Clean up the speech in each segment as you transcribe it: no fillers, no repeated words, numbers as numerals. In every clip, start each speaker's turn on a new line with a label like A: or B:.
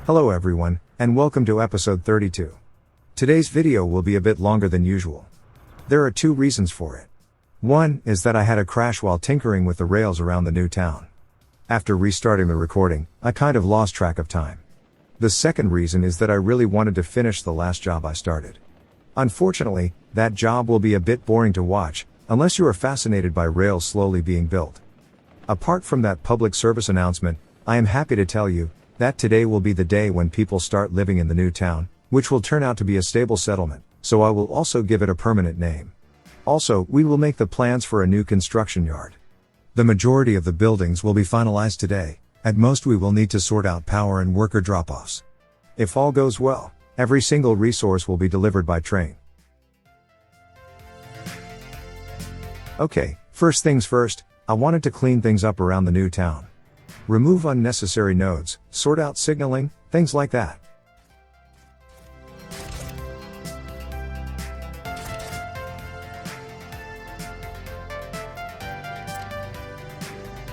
A: Hello everyone, and welcome to episode 32. Today's video will be a bit longer than usual. There are two reasons for it. One is that I had a crash while tinkering with the rails around the new town. After restarting the recording, I kind of lost track of time. The second reason is that I really wanted to finish the last job I started. Unfortunately, that job will be a bit boring to watch, unless you are fascinated by rails slowly being built. Apart from that public service announcement, I am happy to tell you that today will be the day when people start living in the new town, which will turn out to be a stable settlement, so I will also give it a permanent name. Also, we will make the plans for a new construction yard. The majority of the buildings will be finalized today. At most we will need to sort out power and worker drop-offs. If all goes well, every single resource will be delivered by train. Okay, first things first, I wanted to clean things up around the new town. Remove unnecessary nodes, sort out signaling, things like that.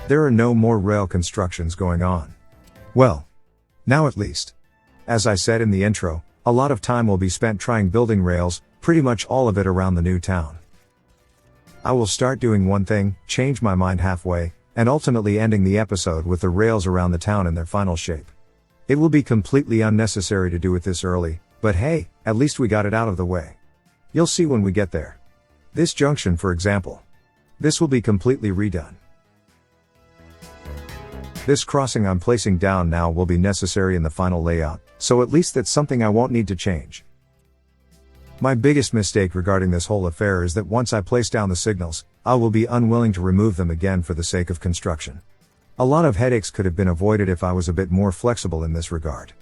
A: There are no more rail constructions going on. Well, now at least. As I said in the intro, a lot of time will be spent trying building rails, pretty much all of it around the new town. I will start doing one thing, change my mind halfway, and ultimately ending the episode with the rails around the town in their final shape. It will be completely unnecessary to do it this early, but hey, at least we got it out of the way. You'll see when we get there. This junction, for example. This will be completely redone. This crossing I'm placing down now will be necessary in the final layout, so at least that's something I won't need to change. My biggest mistake regarding this whole affair is that once I place down the signals, I will be unwilling to remove them again for the sake of construction. A lot of headaches could have been avoided if I was a bit more flexible in this regard.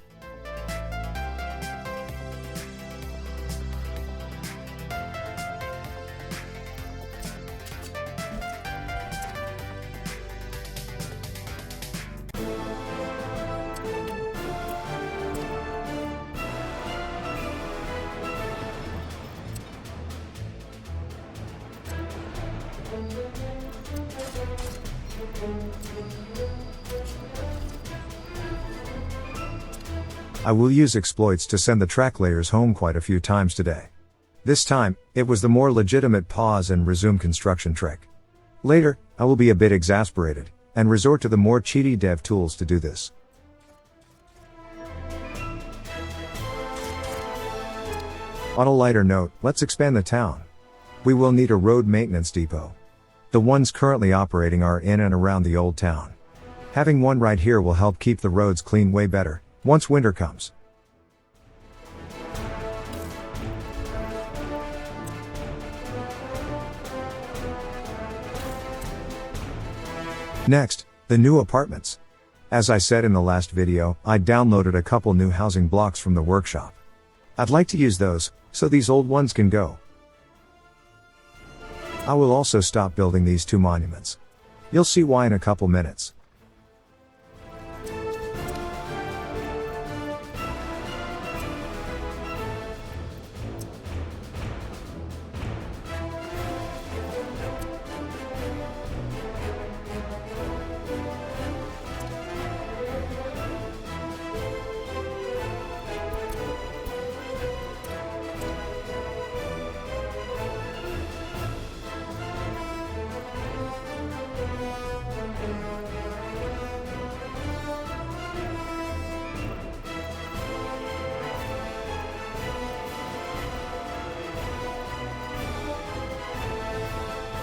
A: I will use exploits to send the track layers home quite a few times today. This time, it was the more legitimate pause and resume construction trick. Later, I will be a bit exasperated, and resort to the more cheaty dev tools to do this. On a lighter note, let's expand the town. We will need a road maintenance depot. The ones currently operating are in and around the old town. Having one right here will help keep the roads clean way better once winter comes. Next, the new apartments. As I said in the last video, I downloaded a couple new housing blocks from the workshop. I'd like to use those, so these old ones can go. I will also stop building these two monuments. You'll see why in a couple minutes.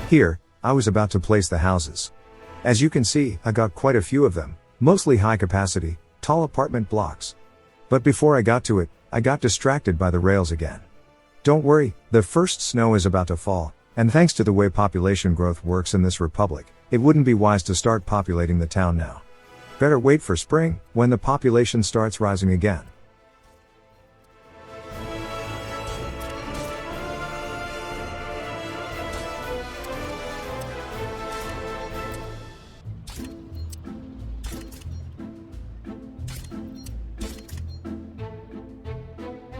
A: Here, I was about to place the houses. As you can see, I got quite a few of them, mostly high capacity, tall apartment blocks. But before I got to it, I got distracted by the rails again. Don't worry, the first snow is about to fall, and thanks to the way population growth works in this republic, it wouldn't be wise to start populating the town now. Better wait for spring, when the population starts rising again.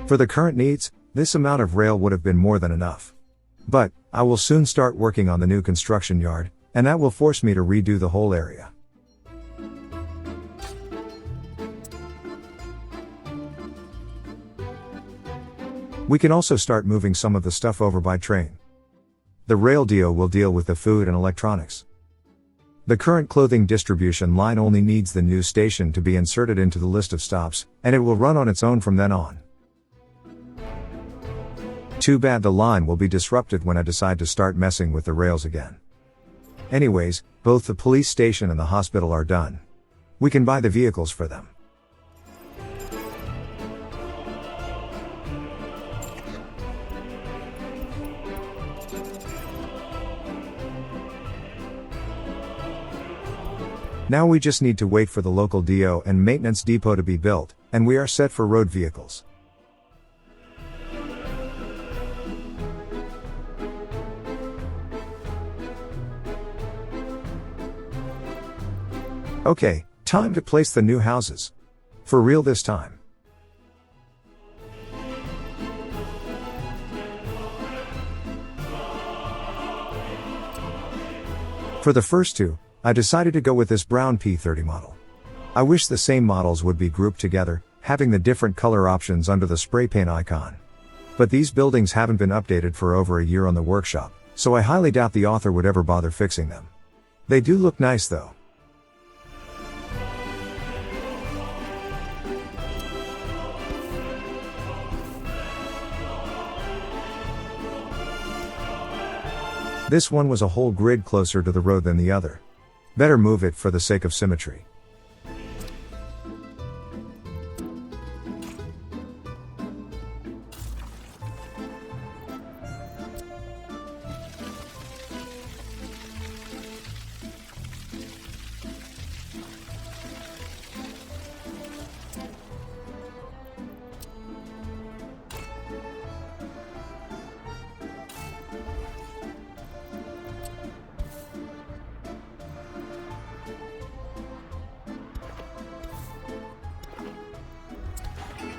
A: For the current needs, this amount of rail would have been more than enough. But, I will soon start working on the new construction yard, and that will force me to redo the whole area. We can also start moving some of the stuff over by train. The rail depot will deal with the food and electronics. The current clothing distribution line only needs the new station to be inserted into the list of stops, and it will run on its own from then on. Too bad the line will be disrupted when I decide to start messing with the rails again. Anyways, both the police station and the hospital are done. We can buy the vehicles for them. Now we just need to wait for the local depot and maintenance depot to be built, and we are set for road vehicles. Okay, time to place the new houses. For real this time. For the first two, I decided to go with this brown P30 model. I wish the same models would be grouped together, having the different color options under the spray paint icon. But these buildings haven't been updated for over a year on the workshop, so I highly doubt the author would ever bother fixing them. They do look nice though. This one was a whole grid closer to the road than the other. Better move it for the sake of symmetry.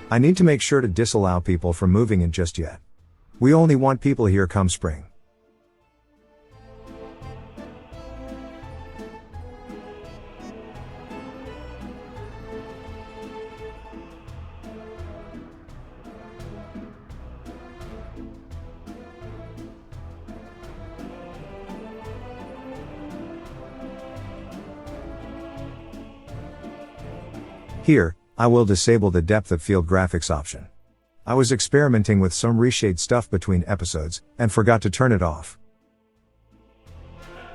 A: I need to make sure to disallow people from moving in just yet. We only want people here come spring. Here, I will disable the depth of field graphics option. I was experimenting with some reshade stuff between episodes, and forgot to turn it off.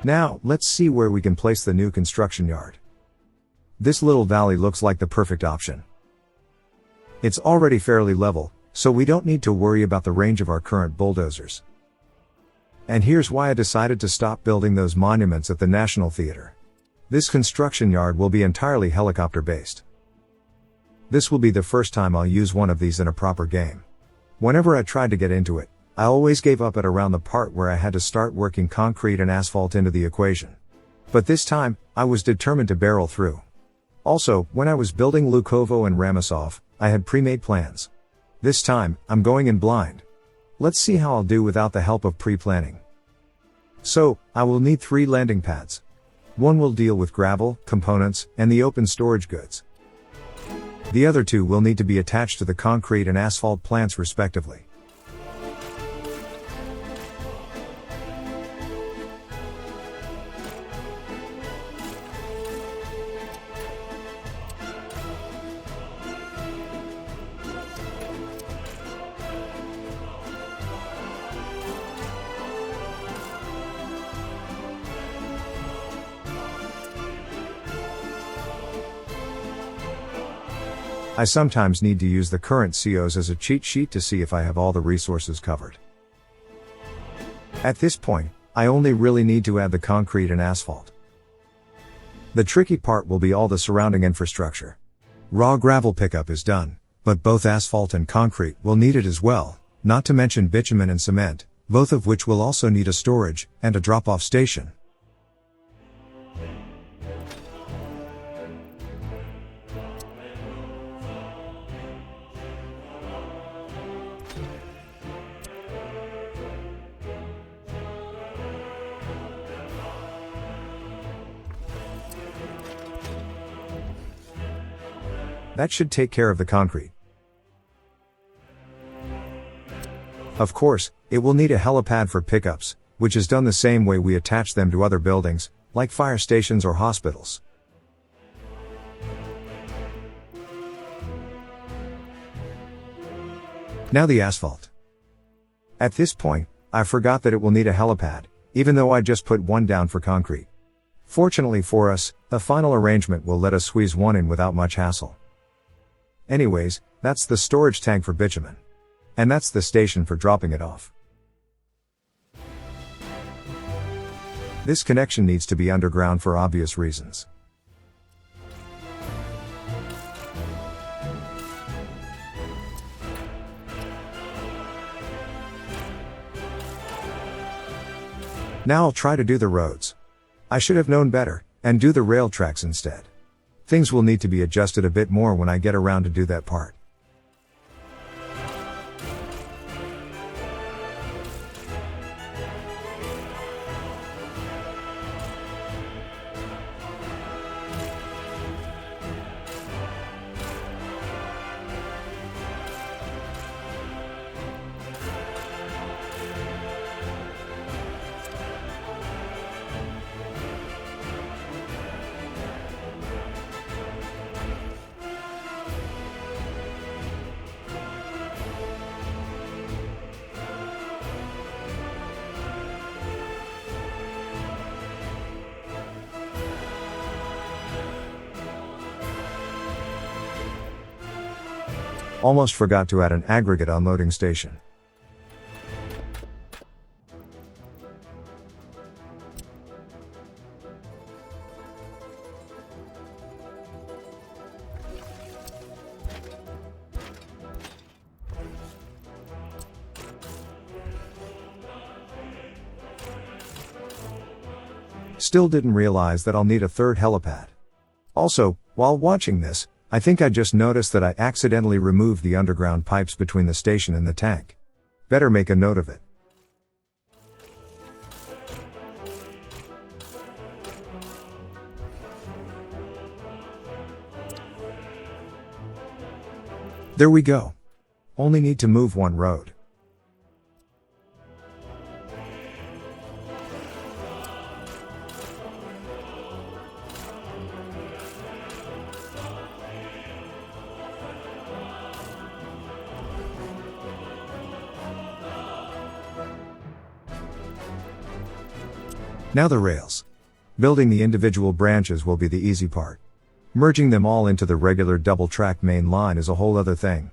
A: Now, let's see where we can place the new construction yard. This little valley looks like the perfect option. It's already fairly level, so we don't need to worry about the range of our current bulldozers. And here's why I decided to stop building those monuments at the National Theater. This construction yard will be entirely helicopter-based. This will be the first time I'll use one of these in a proper game. Whenever I tried to get into it, I always gave up at around the part where I had to start working concrete and asphalt into the equation. But this time, I was determined to barrel through. Also, when I was building Lukovo and Ramosov, I had pre-made plans. This time, I'm going in blind. Let's see how I'll do without the help of pre-planning. So, I will need 3 landing pads. One will deal with gravel, components, and the open storage goods. The other 2 will need to be attached to the concrete and asphalt plants respectively. I sometimes need to use the current COs as a cheat sheet to see if I have all the resources covered. At this point, I only really need to add the concrete and asphalt. The tricky part will be all the surrounding infrastructure. Raw gravel pickup is done, but both asphalt and concrete will need it as well, not to mention bitumen and cement, both of which will also need a storage and a drop-off station. That should take care of the concrete. Of course, it will need a helipad for pickups, which is done the same way we attach them to other buildings, like fire stations or hospitals. Now the asphalt. At this point, I forgot that it will need a helipad, even though I just put one down for concrete. Fortunately for us, the final arrangement will let us squeeze one in without much hassle. Anyways, that's the storage tank for bitumen. And that's the station for dropping it off. This connection needs to be underground for obvious reasons. Now I'll try to do the roads. I should have known better, and do the rail tracks instead. Things will need to be adjusted a bit more when I get around to do that part. Almost forgot to add an aggregate unloading station. Still didn't realize that I'll need a third helipad. Also, while watching this, I think I just noticed that I accidentally removed the underground pipes between the station and the tank. Better make a note of it. There we go. Only need to move one road. Now the rails. Building the individual branches will be the easy part. Merging them all into the regular double-track main line is a whole other thing.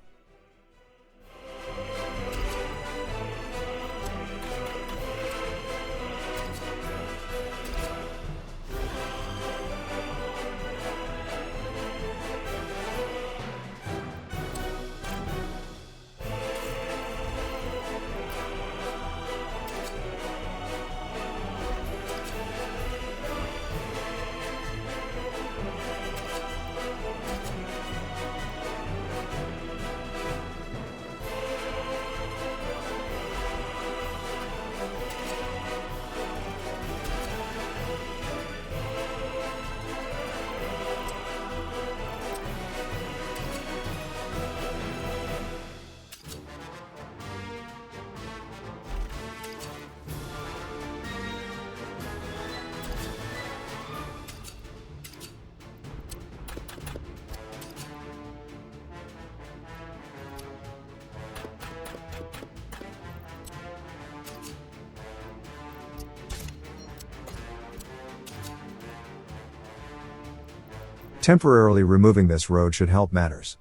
A: Temporarily removing this road should help matters.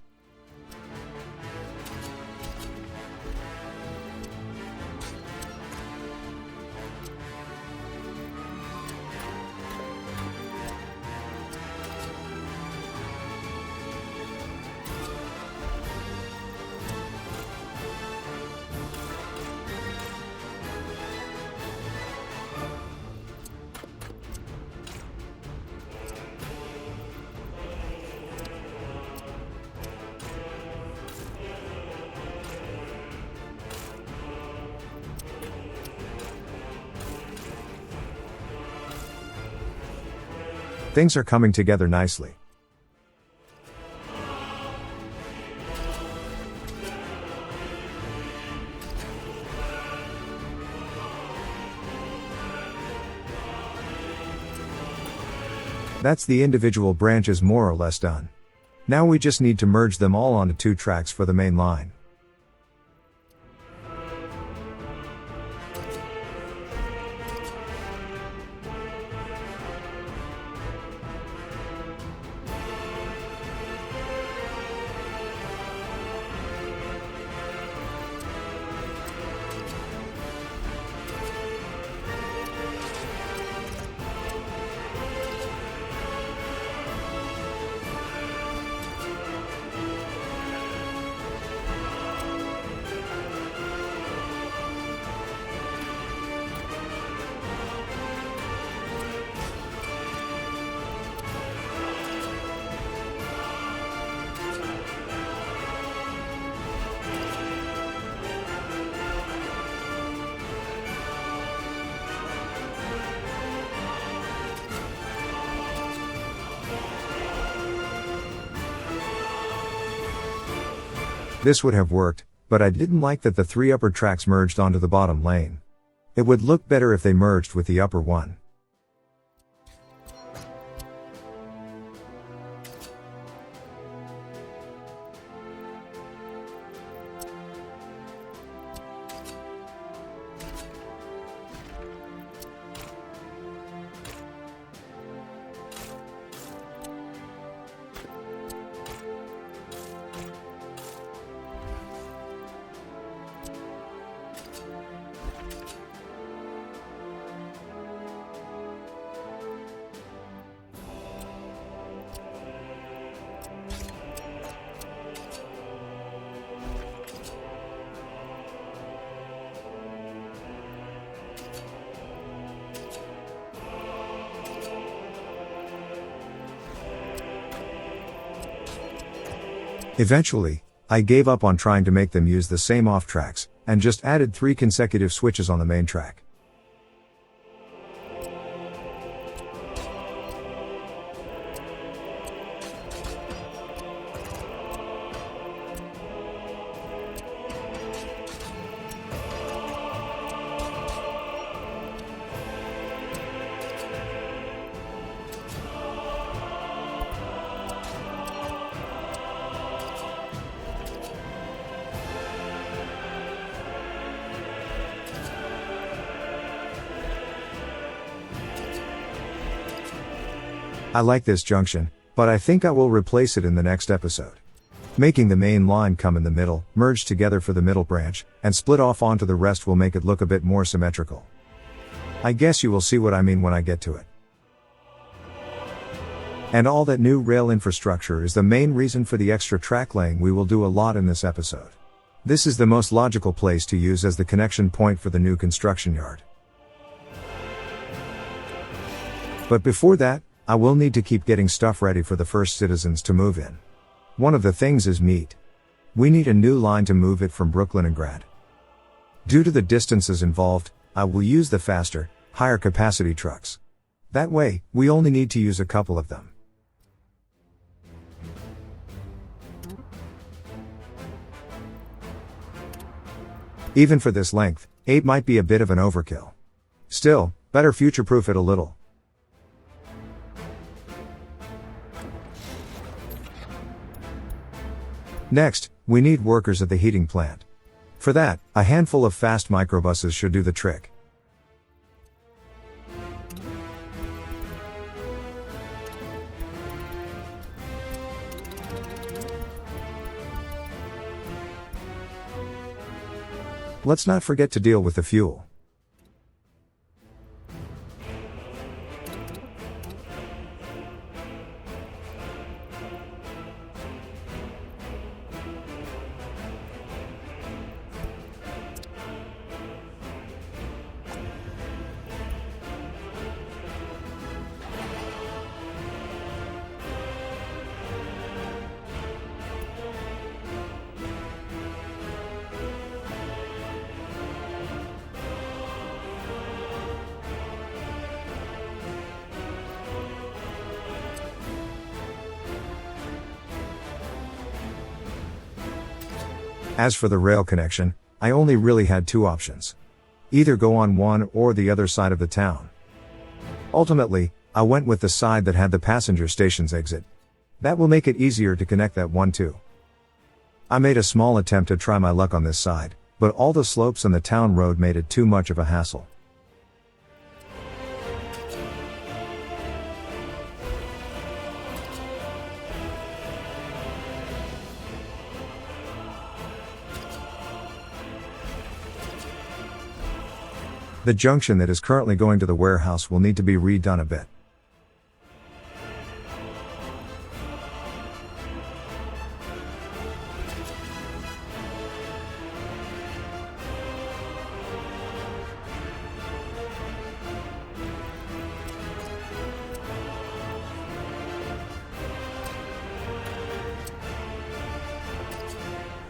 A: Things are coming together nicely. That's the individual branches more or less done. Now we just need to merge them all onto 2 tracks for the main line. This would have worked, but I didn't like that the 3 upper tracks merged onto the bottom lane. It would look better if they merged with the upper one. Eventually, I gave up on trying to make them use the same off tracks, and just added 3 consecutive switches on the main track. I like this junction, but I think I will replace it in the next episode. Making the main line come in the middle, merge together for the middle branch, and split off onto the rest will make it look a bit more symmetrical. I guess you will see what I mean when I get to it. And all that new rail infrastructure is the main reason for the extra track laying we will do a lot in this episode. This is the most logical place to use as the connection point for the new construction yard. But before that, I will need to keep getting stuff ready for the first citizens to move in. One of the things is meat. We need a new line to move it from Brooklyn and Grad. Due to the distances involved, I will use the faster, higher capacity trucks. That way, we only need to use a couple of them. Even for this length, 8 might be a bit of an overkill. Still, better future-proof it a little. Next, we need workers at the heating plant. For that, a handful of fast microbuses should do the trick. Let's not forget to deal with the fuel. As for the rail connection, I only really had 2 options. Either go on one or the other side of the town. Ultimately, I went with the side that had the passenger station's exit. That will make it easier to connect that one too. I made a small attempt to try my luck on this side, but all the slopes and the town road made it too much of a hassle. The junction that is currently going to the warehouse will need to be redone a bit.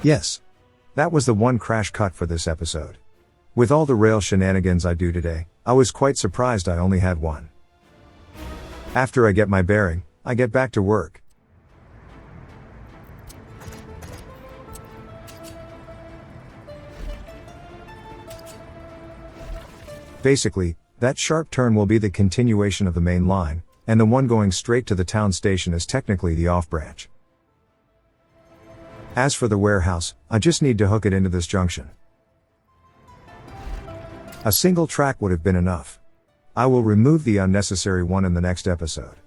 A: Yes. That was the one crash cut for this episode. With all the rail shenanigans I do today, I was quite surprised I only had one. After I get my bearing, I get back to work. Basically, that sharp turn will be the continuation of the main line, and the one going straight to the town station is technically the off branch. As for the warehouse, I just need to hook it into this junction. A single track would have been enough. I will remove the unnecessary one in the next episode.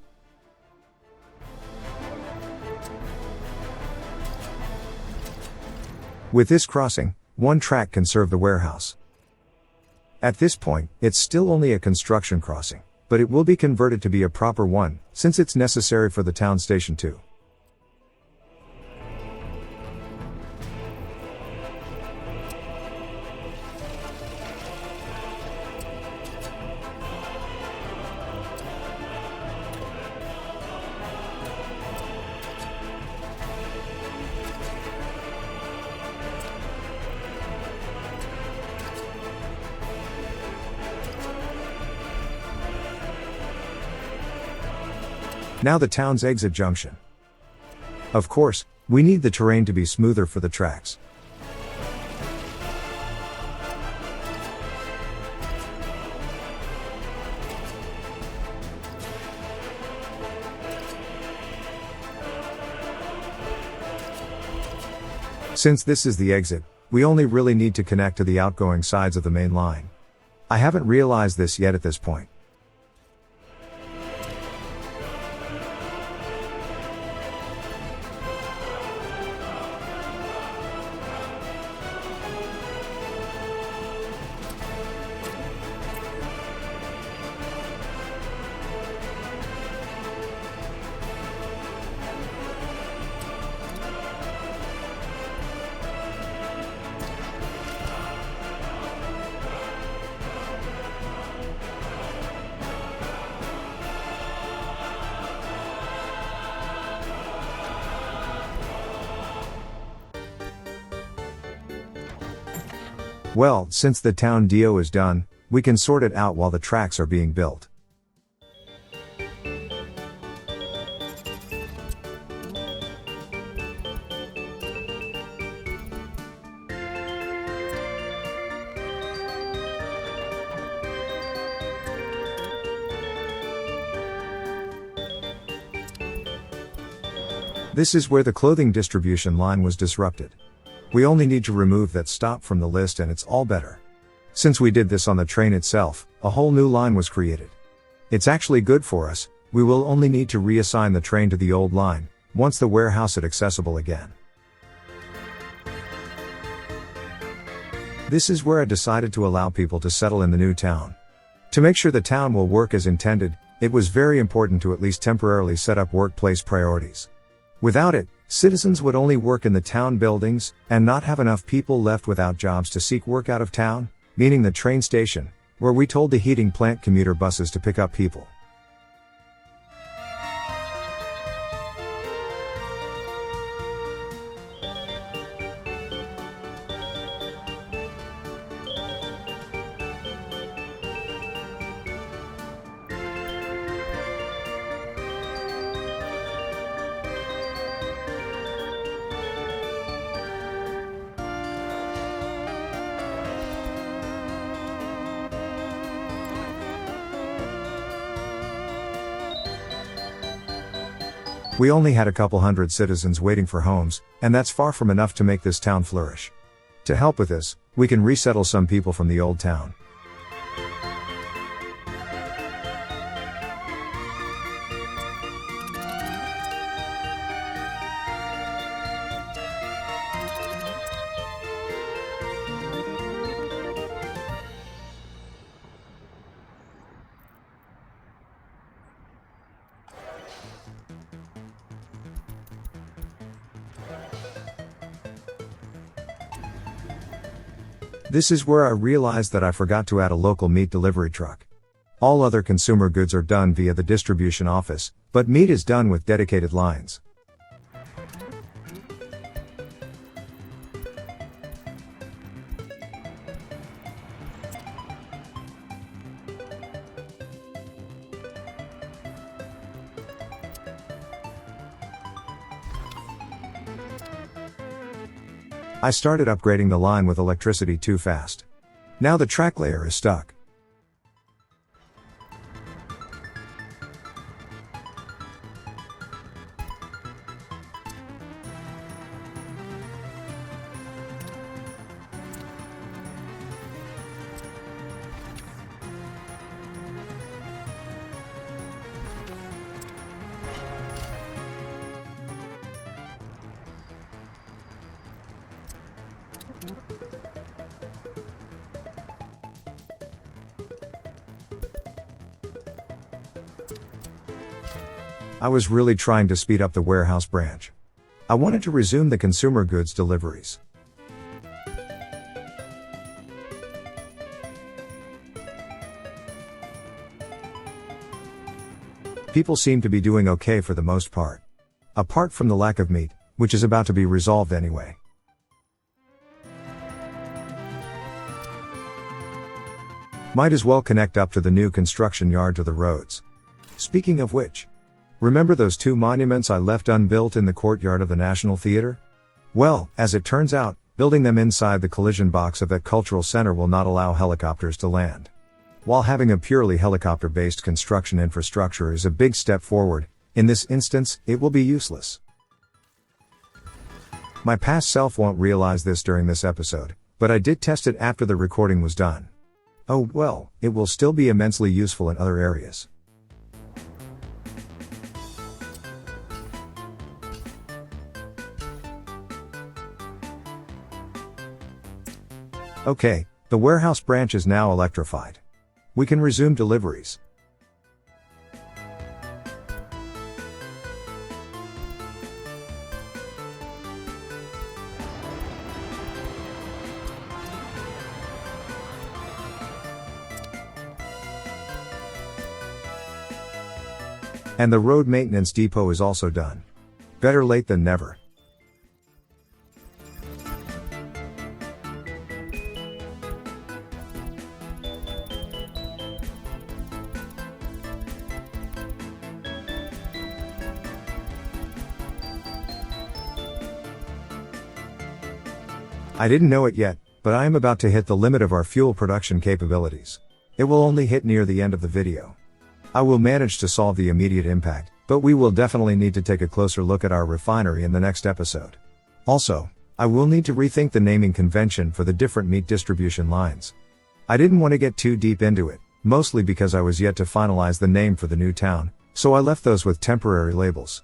A: With this crossing, one track can serve the warehouse. At this point, it's still only a construction crossing, but it will be converted to be a proper one, since it's necessary for the town station too. Now the town's exit junction. Of course, we need the terrain to be smoother for the tracks. Since this is the exit, we only really need to connect to the outgoing sides of the main line. I haven't realized this yet at this point. Well, since the town DO is done, we can sort it out while the tracks are being built. This is where the clothing distribution line was disrupted. We only need to remove that stop from the list and it's all better. Since we did this on the train itself, a whole new line was created. It's actually good for us. We will only need to reassign the train to the old line, once the warehouse is accessible again. This is where I decided to allow people to settle in the new town. To make sure the town will work as intended, it was very important to at least temporarily set up workplace priorities. Without it, citizens would only work in the town buildings, and not have enough people left without jobs to seek work out of town, meaning the train station, where we told the heating plant commuter buses to pick up people. We only had a couple hundred citizens waiting for homes, and that's far from enough to make this town flourish. To help with this, we can resettle some people from the old town. This is where I realized that I forgot to add a local meat delivery truck. All other consumer goods are done via the distribution office, but meat is done with dedicated lines. I started upgrading the line with electricity too fast. Now the track layer is stuck. I was really trying to speed up the warehouse branch. I wanted to resume the consumer goods deliveries. People seem to be doing okay for the most part. Apart from the lack of meat, which is about to be resolved anyway. Might as well connect up to the new construction yard to the roads. Speaking of which, remember those two monuments I left unbuilt in the courtyard of the National Theater? Well, as it turns out, building them inside the collision box of that cultural center will not allow helicopters to land. While having a purely helicopter-based construction infrastructure is a big step forward, in this instance, it will be useless. My past self won't realize this during this episode, but I did test it after the recording was done. Oh well, it will still be immensely useful in other areas. Okay, the warehouse branch is now electrified. We can resume deliveries. And the road maintenance depot is also done. Better late than never. I didn't know it yet, but I am about to hit the limit of our fuel production capabilities. It will only hit near the end of the video. I will manage to solve the immediate impact, but we will definitely need to take a closer look at our refinery in the next episode. Also, I will need to rethink the naming convention for the different meat distribution lines. I didn't want to get too deep into it, mostly because I was yet to finalize the name for the new town, so I left those with temporary labels.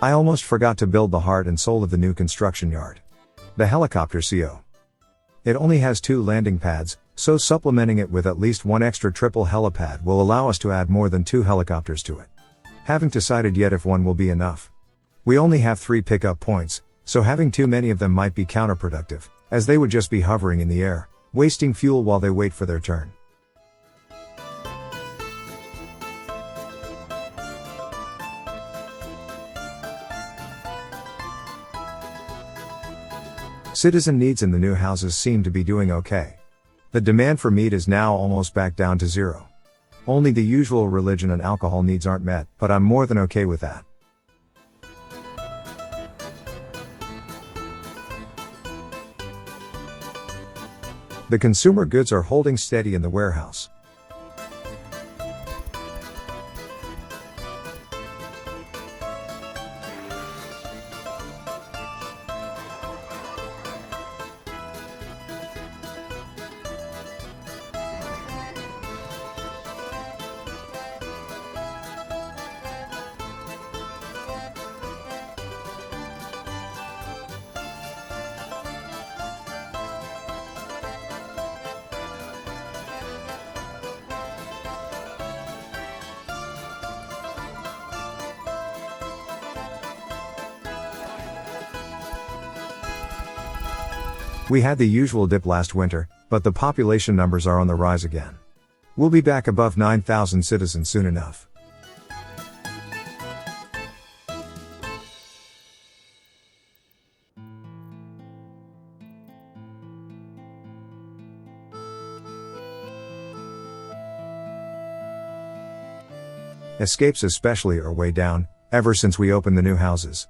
A: I almost forgot to build the heart and soul of the new construction yard. The helicopter CO. It only has 2 landing pads, so supplementing it with at least 1 extra triple helipad will allow us to add more than 2 helicopters to it. Haven't decided yet if 1 will be enough. We only have 3 pickup points, so having too many of them might be counterproductive, as they would just be hovering in the air, wasting fuel while they wait for their turn. Citizen needs in the new houses seem to be doing okay. The demand for meat is now almost back down to 0. Only the usual religion and alcohol needs aren't met, but I'm more than okay with that. The consumer goods are holding steady in the warehouse. We had the usual dip last winter, but the population numbers are on the rise again. We'll be back above 9,000 citizens soon enough. Escapes especially are way down, ever since we opened the new houses.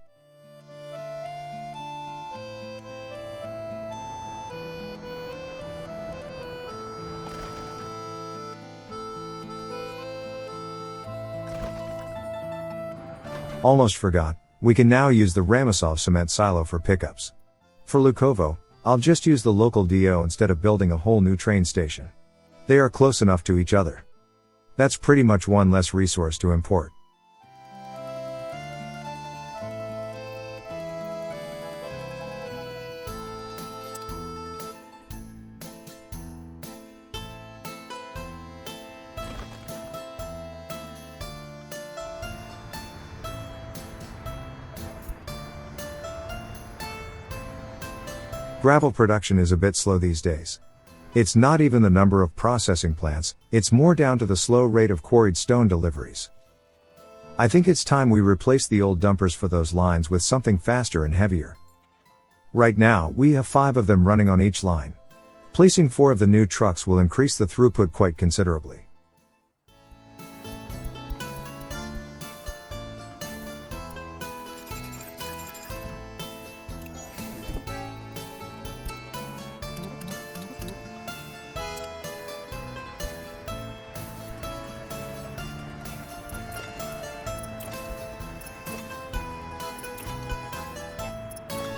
A: Almost forgot, we can now use the Ramosov cement silo for pickups. For Lukovo, I'll just use the local DO instead of building a whole new train station. They are close enough to each other. That's pretty much one less resource to import. Gravel production is a bit slow these days. It's not even the number of processing plants, it's more down to the slow rate of quarried stone deliveries. I think it's time we replace the old dumpers for those lines with something faster and heavier. Right now, we have 5 of them running on each line. Placing 4 of the new trucks will increase the throughput quite considerably.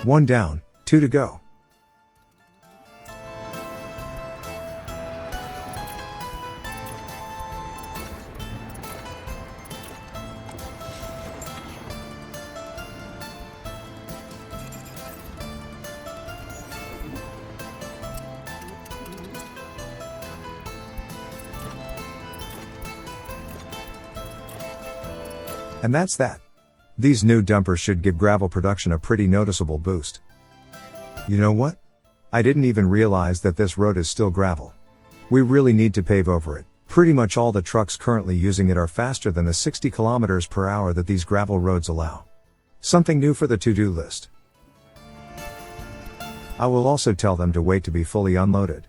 A: One down, 2 to go. And that's that. These new dumpers should give gravel production a pretty noticeable boost. You know what? I didn't even realize that this road is still gravel. We really need to pave over it. Pretty much all the trucks currently using it are faster than the 60 km per hour that these gravel roads allow. Something new for the to-do list. I will also tell them to wait to be fully unloaded.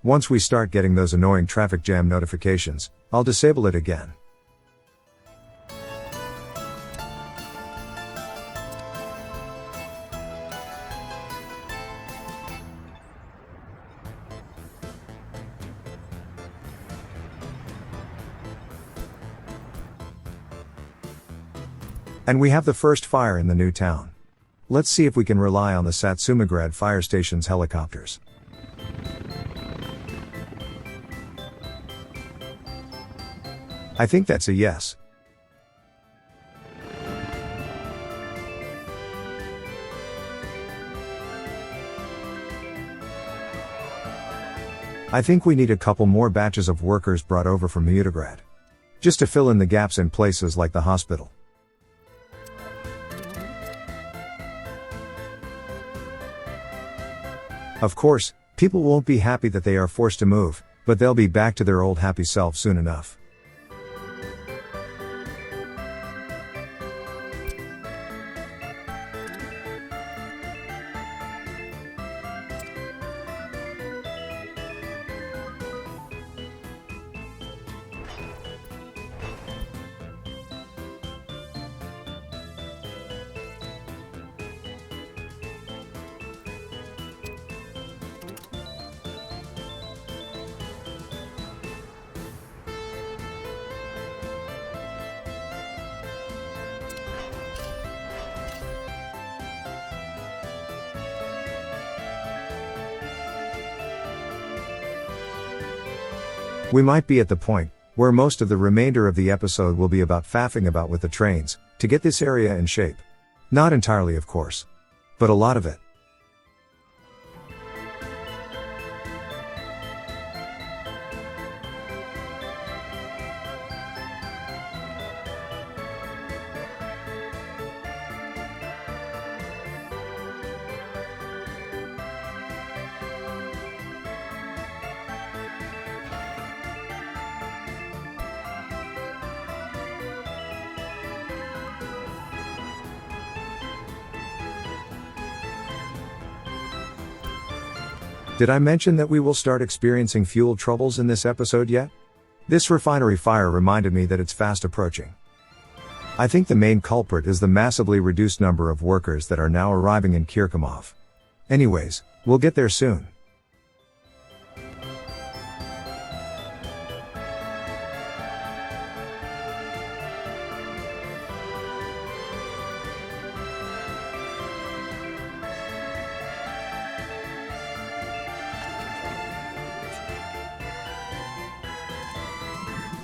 A: Once we start getting those annoying traffic jam notifications, I'll disable it again. And we have the first fire in the new town. Let's see if we can rely on the Satsumigrad fire station's helicopters. I think that's a yes. I think we need a couple more batches of workers brought over from Mutograd. Just to fill in the gaps in places like the hospital. Of course, people won't be happy that they are forced to move, but they'll be back to their old happy selves soon enough. We might be at the point where most of the remainder of the episode will be about faffing about with the trains to get this area in shape. Not entirely, of course, but a lot of it. Did I mention that we will start experiencing fuel troubles in this episode yet? This refinery fire reminded me that it's fast approaching. I think the main culprit is the massively reduced number of workers that are now arriving in Kirkomov. Anyways, we'll get there soon.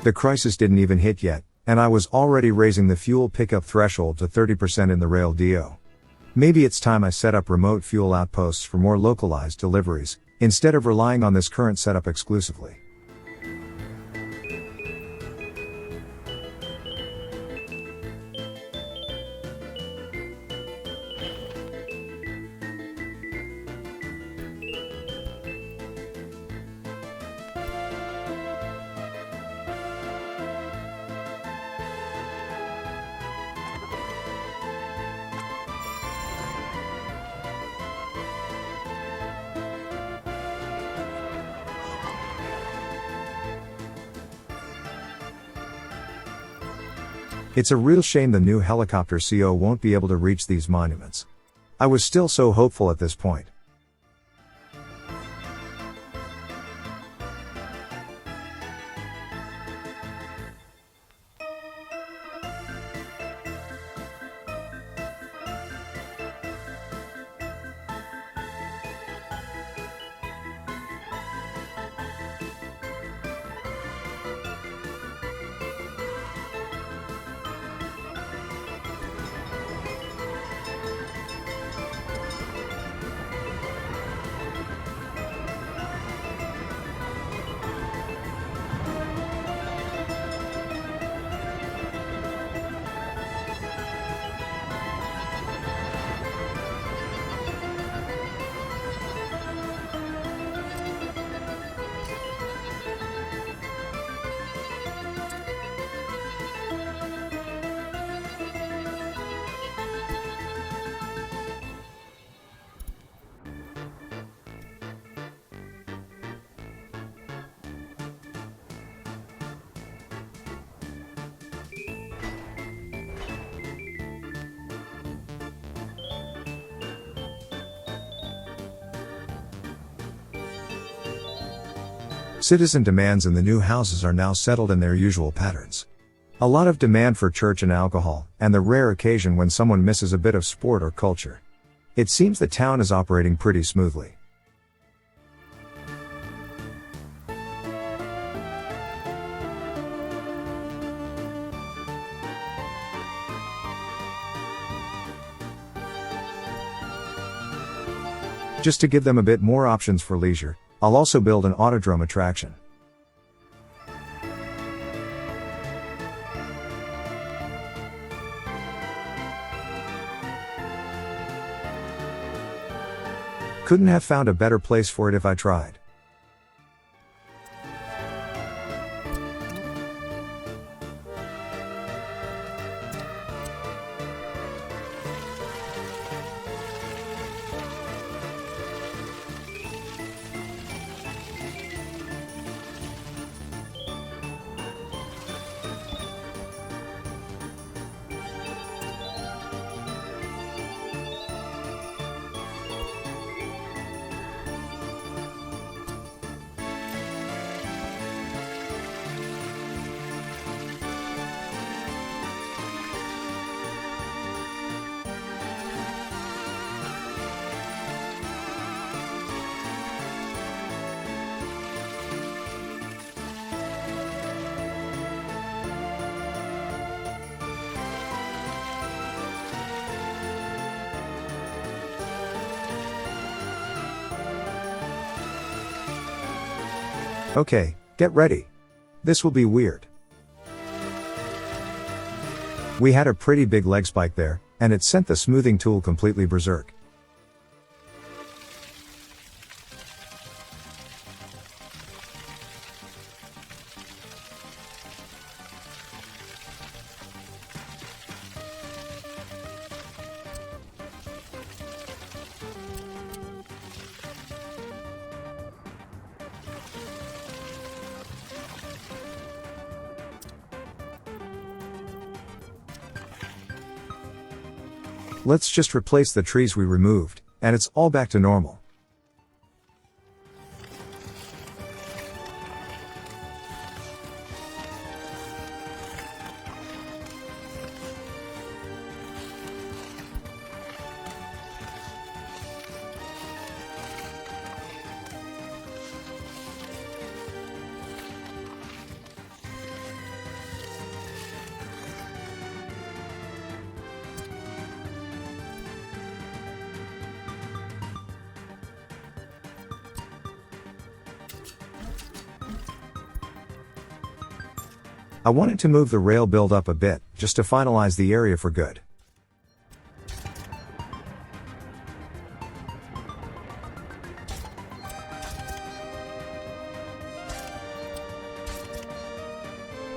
A: The crisis didn't even hit yet, and I was already raising the fuel pickup threshold to 30% in the rail DO. Maybe it's time I set up remote fuel outposts for more localized deliveries, instead of relying on this current setup exclusively. It's a real shame the new helicopter CO won't be able to reach these monuments. I was still so hopeful at this point. Citizen demands in the new houses are now settled in their usual patterns. A lot of demand for church and alcohol, and the rare occasion when someone misses a bit of sport or culture. It seems the town is operating pretty smoothly. Just to give them a bit more options for leisure, I'll also build an autodrome attraction. Couldn't have found a better place for it if I tried. Okay, get ready. This will be weird. We had a pretty big leg spike there, and it sent the smoothing tool completely berserk. Let's just replace the trees we removed, and it's all back to normal. I wanted to move the rail build up a bit, just to finalize the area for good.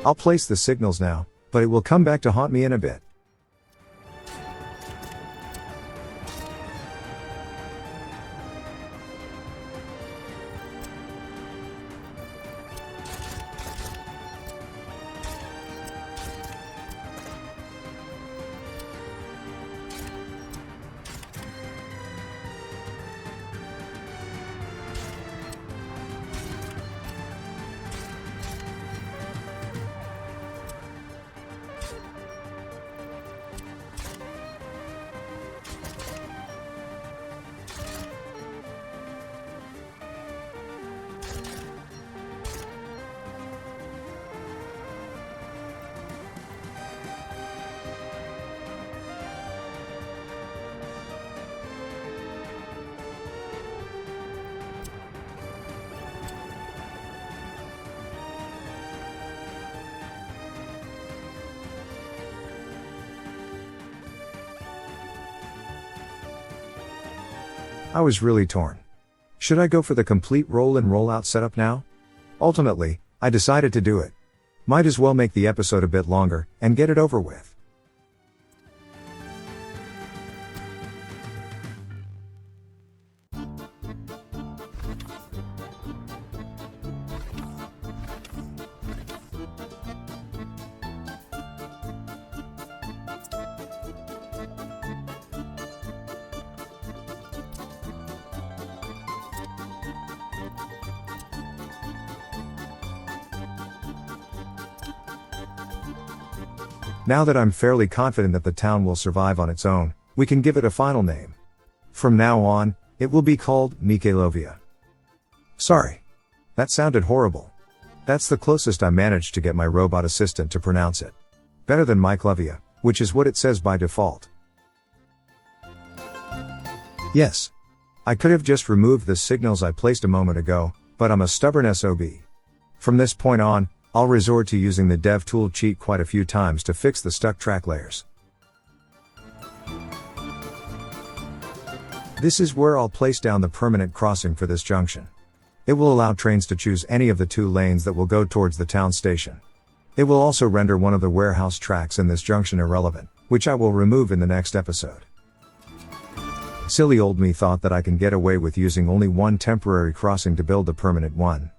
A: I'll place the signals now, but it will come back to haunt me in a bit. I was really torn. Should I go for the complete roll and roll out setup now? Ultimately, I decided to do it. Might as well make the episode a bit longer, and get it over with. Now that I'm fairly confident that the town will survive on its own, we can give it a final name. From now on, it will be called Mikaylovia. Sorry. That sounded horrible. That's the closest I managed to get my robot assistant to pronounce it. Better than Mikaylovia, which is what it says by default. Yes. I could have just removed the signals I placed a moment ago, but I'm a stubborn SOB. From this point on, I'll resort to using the dev tool cheat quite a few times to fix the stuck track layers. This is where I'll place down the permanent crossing for this junction. It will allow trains to choose any of the 2 lanes that will go towards the town station. It will also render one of the warehouse tracks in this junction irrelevant, which I will remove in the next episode. Silly old me thought that I can get away with using only one temporary crossing to build a permanent one.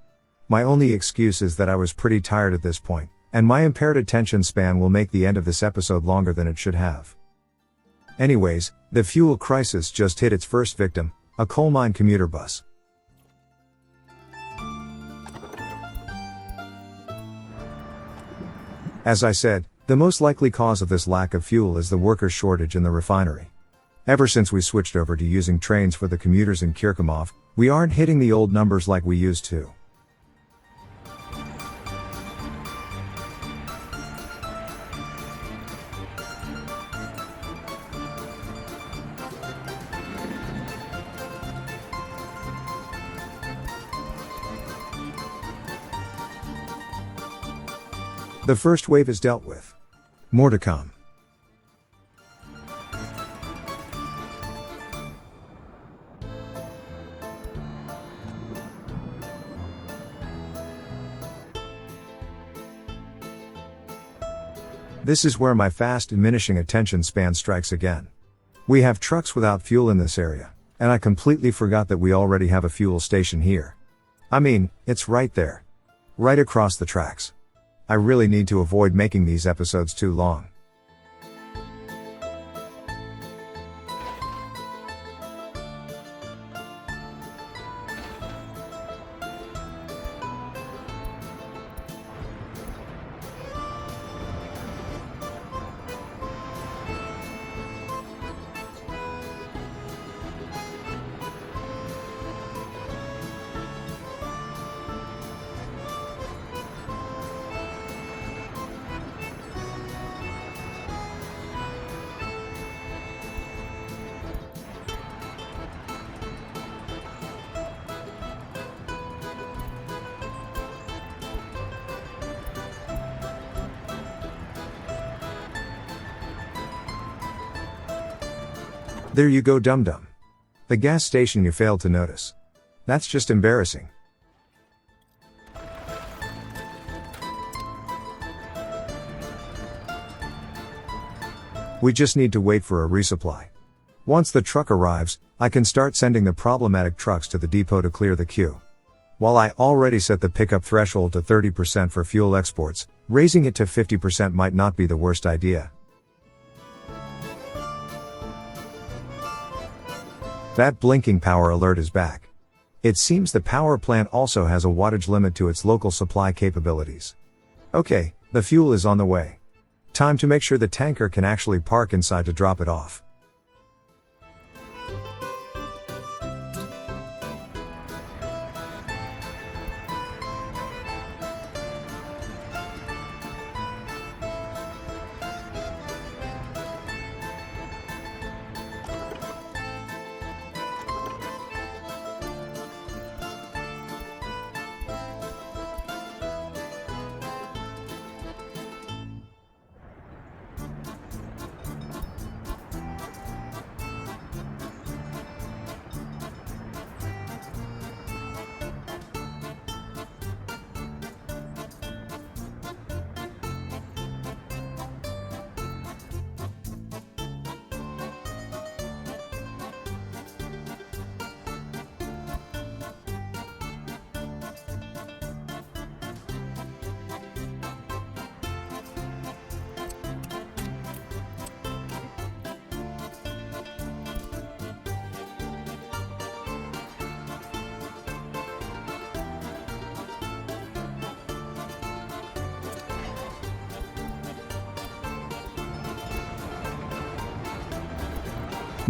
A: My only excuse is that I was pretty tired at this point, and my impaired attention span will make the end of this episode longer than it should have. Anyways, the fuel crisis just hit its first victim, a coal mine commuter bus. As I said, the most likely cause of this lack of fuel is the worker shortage in the refinery. Ever since we switched over to using trains for the commuters in Kirkomov, we aren't hitting the old numbers like we used to. The first wave is dealt with. More to come. This is where my fast diminishing attention span strikes again. We have trucks without fuel in this area, and I completely forgot that we already have a fuel station here. I mean, it's right there. Right across the tracks. I really need to avoid making these episodes too long. There you go, dum-dum. The gas station you failed to notice. That's just embarrassing. We just need to wait for a resupply. Once the truck arrives, I can start sending the problematic trucks to the depot to clear the queue. While I already set the pickup threshold to 30% for fuel exports, raising it to 50% might not be the worst idea. That blinking power alert is back. It seems the power plant also has a wattage limit to its local supply capabilities. Okay, the fuel is on the way. Time to make sure the tanker can actually park inside to drop it off.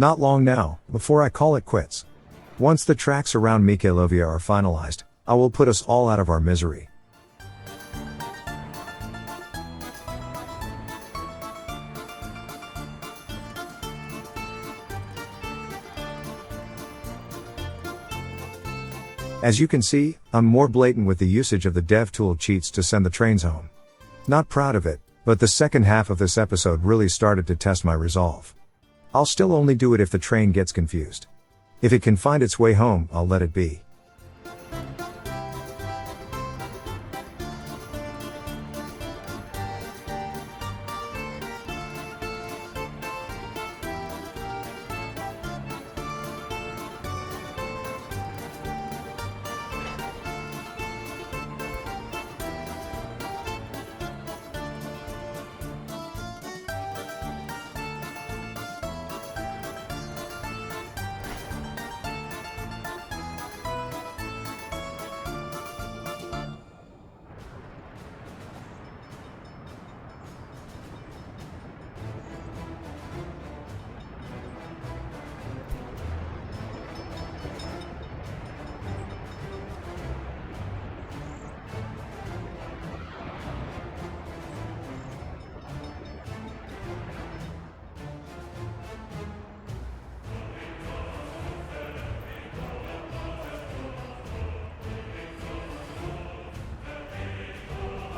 A: Not long now, before I call it quits. Once the tracks around Mikaylovia are finalized, I will put us all out of our misery. As you can see, I'm more blatant with the usage of the dev tool cheats to send the trains home. Not proud of it, but the second half of this episode really started to test my resolve. I'll still only do it if the train gets confused. If it can find its way home, I'll let it be.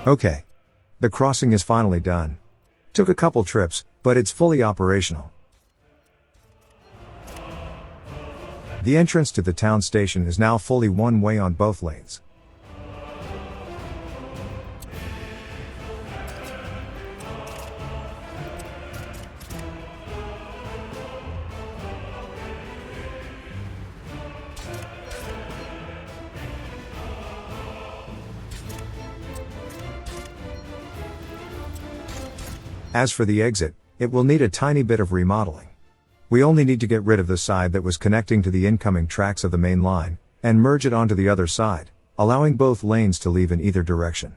A: Okay. The crossing is finally done. Took a couple trips, but it's fully operational. The entrance to the town station is now fully one way on both lanes. As for the exit, it will need a tiny bit of remodeling. We only need to get rid of the side that was connecting to the incoming tracks of the main line, and merge it onto the other side, allowing both lanes to leave in either direction.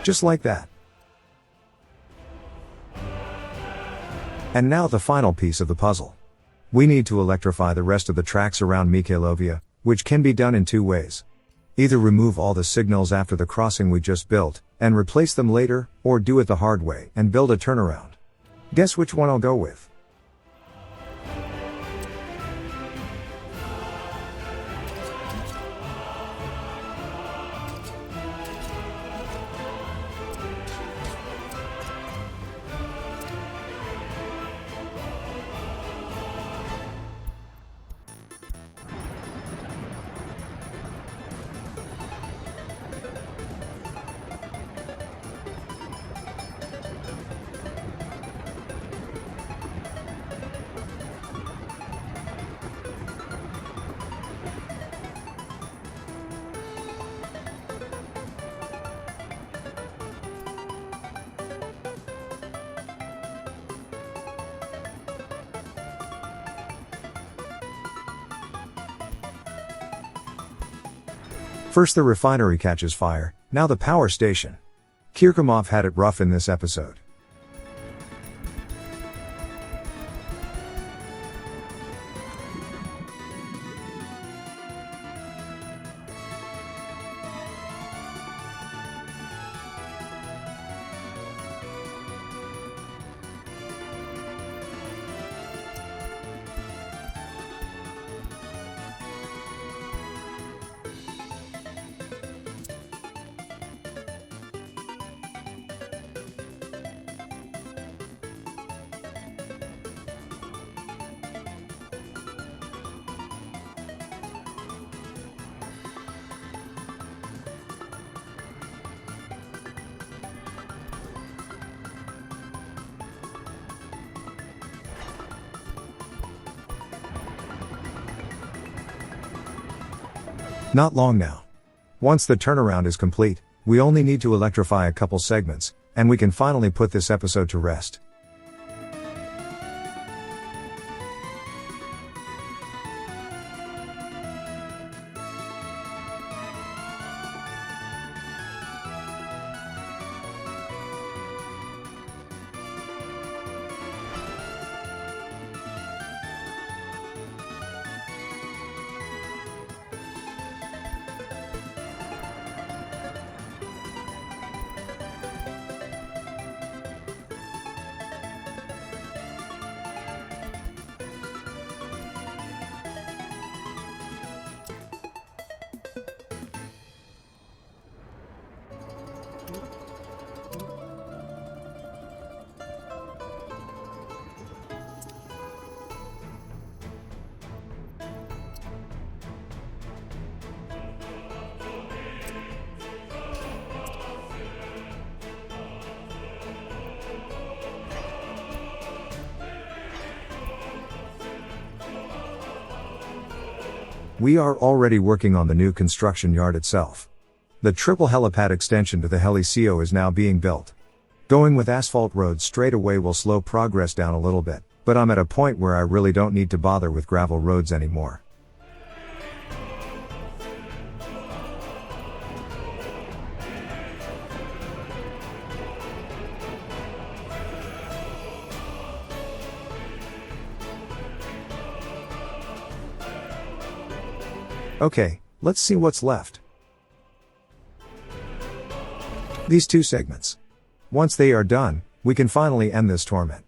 A: Just like that. And now the final piece of the puzzle. We need to electrify the rest of the tracks around Mikaylovia, which can be done in two ways. Either remove all the signals after the crossing we just built, and replace them later, or do it the hard way and build a turnaround. Guess which one I'll go with? First the refinery catches fire, now the power station. Kirkorov had it rough in this episode. Not long now. Once the turnaround is complete, we only need to electrify a couple segments, and we can finally put this episode to rest. We are already working on the new construction yard itself. The triple helipad extension to the Helicio is now being built. Going with asphalt roads straight away will slow progress down a little bit, but I'm at a point where I really don't need to bother with gravel roads anymore. Okay, let's see what's left. These two segments. Once they are done, we can finally end this torment.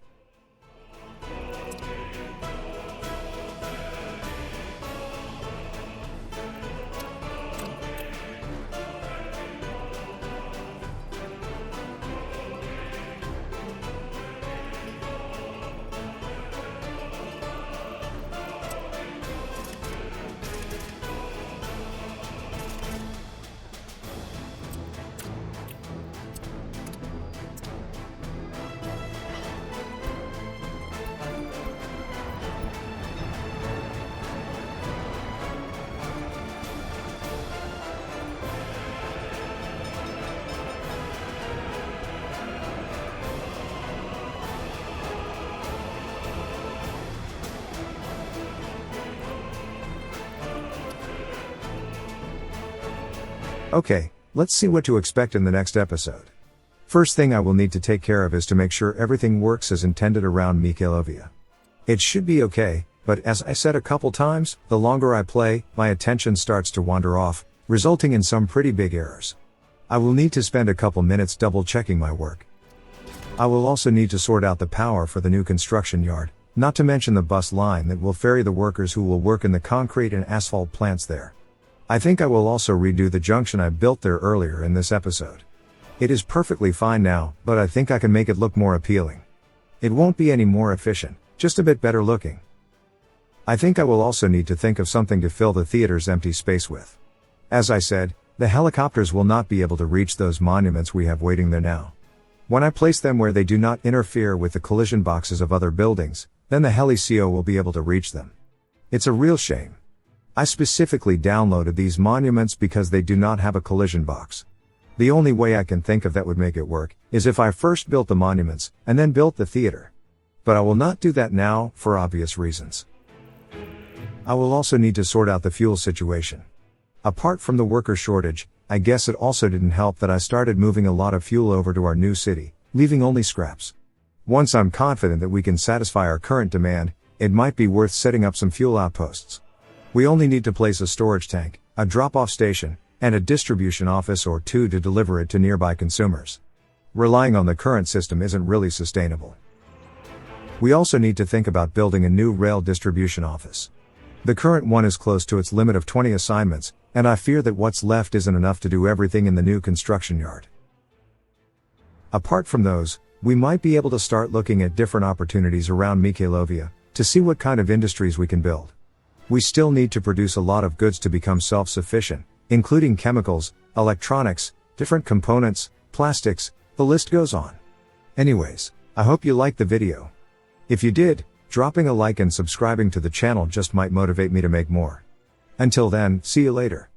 A: Okay, let's see what to expect in the next episode. First thing I will need to take care of is to make sure everything works as intended around Mikaylovia. It should be okay, but as I said a couple times, the longer I play, my attention starts to wander off, resulting in some pretty big errors. I will need to spend a couple minutes double checking my work. I will also need to sort out the power for the new construction yard, not to mention the bus line that will ferry the workers who will work in the concrete and asphalt plants there. I think I will also redo the junction I built there earlier in this episode. It is perfectly fine now, but I think I can make it look more appealing. It won't be any more efficient, just a bit better looking. I think I will also need to think of something to fill the theater's empty space with. As I said, the helicopters will not be able to reach those monuments we have waiting there now. When I place them where they do not interfere with the collision boxes of other buildings, then the Helicio will be able to reach them. It's a real shame. I specifically downloaded these monuments because they do not have a collision box. The only way I can think of that would make it work, is if I first built the monuments, and then built the theater. But I will not do that now, for obvious reasons. I will also need to sort out the fuel situation. Apart from the worker shortage, I guess it also didn't help that I started moving a lot of fuel over to our new city, leaving only scraps. Once I'm confident that we can satisfy our current demand, it might be worth setting up some fuel outposts. We only need to place a storage tank, a drop-off station, and a distribution office or two to deliver it to nearby consumers. Relying on the current system isn't really sustainable. We also need to think about building a new rail distribution office. The current one is close to its limit of 20 assignments, and I fear that what's left isn't enough to do everything in the new construction yard. Apart from those, we might be able to start looking at different opportunities around Mikaylovia, to see what kind of industries we can build. We still need to produce a lot of goods to become self-sufficient, including chemicals, electronics, different components, plastics, the list goes on. Anyways, I hope you liked the video. If you did, dropping a like and subscribing to the channel just might motivate me to make more. Until then, see you later.